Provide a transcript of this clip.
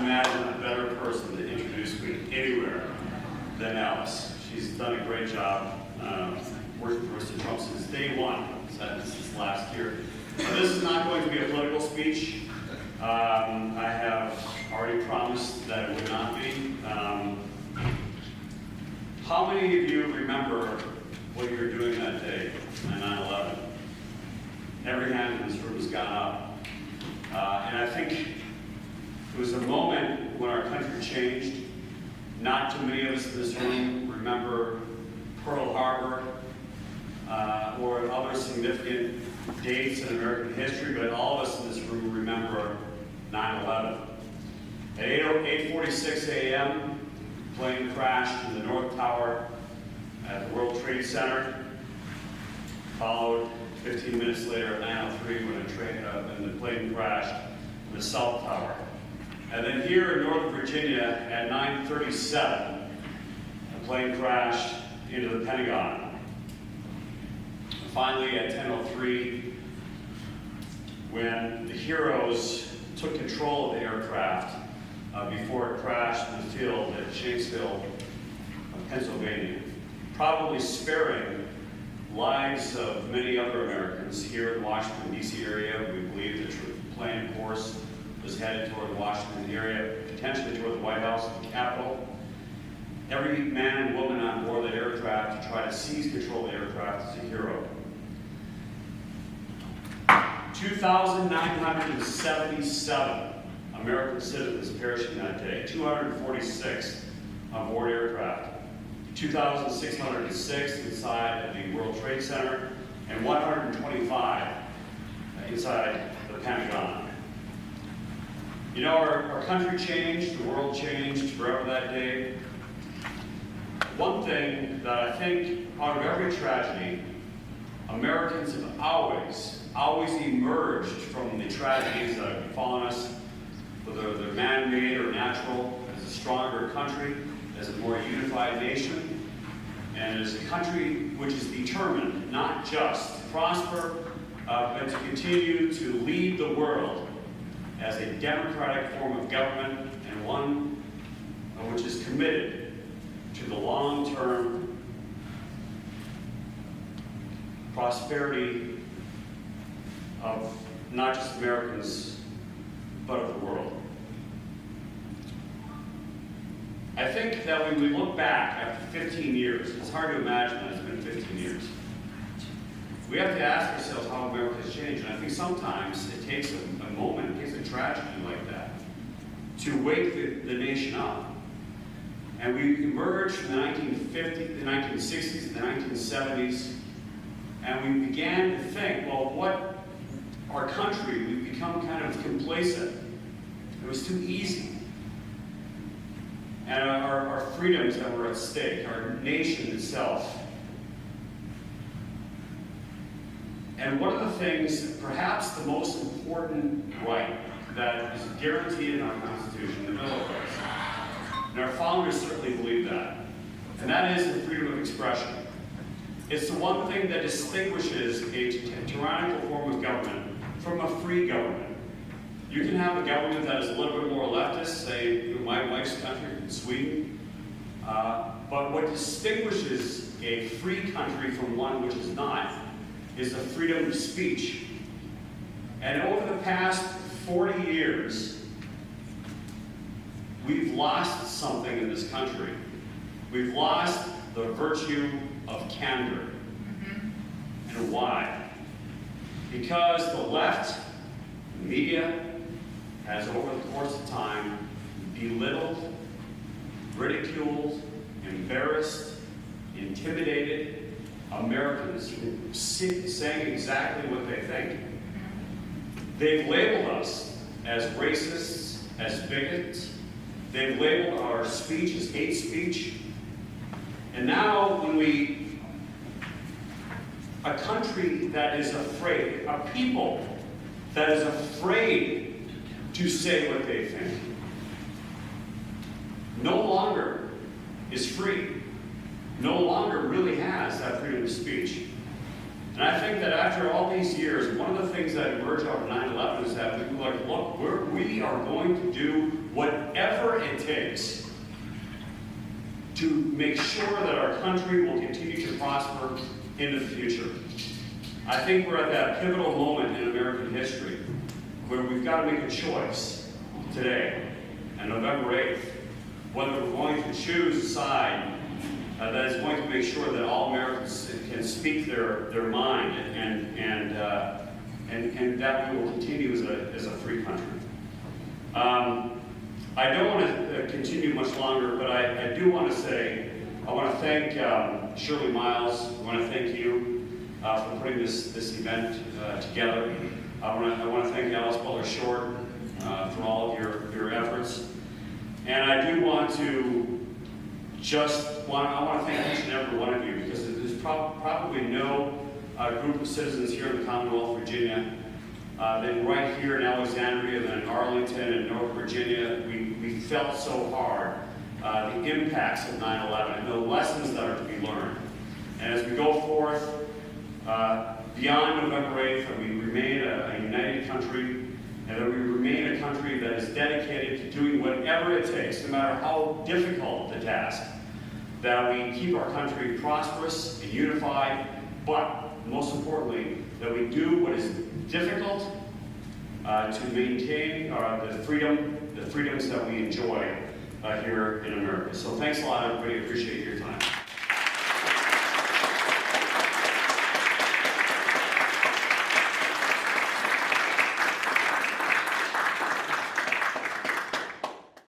imagine a better person to introduce me anywhere than Alice. She's done a great job working for Mr. Trump since day one, since last year. This is not going to be a political speech. I have already promised that it would not be. How many of you remember what you were doing that day on 9/11? Every hand in this room has gone up. And I think it was a moment when our country changed. Not too many of us in this room remember Pearl Harbor or other significant dates in American history, but all of us in this room remember 9/11. At 8:46 a.m., a plane crashed in the North Tower at the World Trade Center, followed 15 minutes later at 9:03 when the plane crashed in the South Tower. And then here in Northern Virginia at 9:37, a plane crashed into the Pentagon. And finally at 10:03, when the heroes took control of the aircraft before it crashed in the field at Shanksville, Pennsylvania, probably sparing lives of many other Americans here in the Washington, D.C. area. We believe the plane, of course, was headed toward the Washington area, potentially toward the White House and the Capitol. Every man and woman on board the aircraft to try to seize control of the aircraft is a hero. 2,977 American citizens perishing that day, 246 on board aircraft, 2,606 inside of the World Trade Center, and 125 inside the Pentagon. You know, our country changed, the world changed forever that day. One thing that I think out of every tragedy, Americans have always emerged from the tragedies that have befallen us, whether they're man-made or natural, as a stronger country, as a more unified nation, and as a country which is determined not just to prosper, but to continue to lead the world as a democratic form of government, and one which is committed to the long-term prosperity of not just Americans, but of the world. I think that when we look back after 15 years, it's hard to imagine that it's been 15 years. We have to ask ourselves how America has changed, and I think sometimes it takes a moment, it takes a tragedy like that to wake the nation up. And we emerged from the 1950s, the 1960s, the 1970s, and we began to think, well, what our country, we've become kind of complacent. It was too easy. And our freedoms that were at stake, our nation itself. And one of the things, perhaps the most important right that is guaranteed in our Constitution, the Bill of Rights, and our founders certainly believe that, and that is the freedom of expression. It's the one thing that distinguishes a tyrannical form of government from a free government. You can have a government that is a little bit more leftist, say my wife's country, Sweden, but what distinguishes a free country from one which is not is the freedom of speech. And over the past 40 years, we've lost something in this country. We've lost the virtue of candor. And why? Because the left, the media, has over the course of time belittled, ridiculed, embarrassed, intimidated Americans from saying exactly what they think. They've labeled us as racists, as bigots. They've labeled our speech as hate speech. And now when a country that is afraid, a people that is afraid to say what they think, no longer is free, no longer really has that freedom of speech. And I think that after all these years, one of the things that emerged out of 9/11 is that we were like, look, we are going to do whatever it takes to make sure that our country will continue to prosper in the future. I think we're at that pivotal moment in American history where we've got to make a choice today, on November 8th, whether we're going to choose a side that is going to make sure that all Americans can speak their mind and that we will continue as a free country. I don't want to continue much longer, but I do want to say, I want to thank Shirley Miles. I want to thank you for putting this event together. I want to thank Alice Butler Short for all of your efforts. And I do want to I want to thank each and every one of you, because there's probably no group of citizens here in the Commonwealth of Virginia, then right here in Alexandria, then in Arlington and North Virginia, we felt so hard the impacts of 9/11 and the lessons that are to be learned. And as we go forth beyond November 8th, that we remain a united country, and that we remain a country that is dedicated to doing whatever it takes, no matter how difficult the task, that we keep our country prosperous and unified, but most importantly, that we do what is difficult to maintain the freedoms that we enjoy here in America. So thanks a lot, everybody. Appreciate you.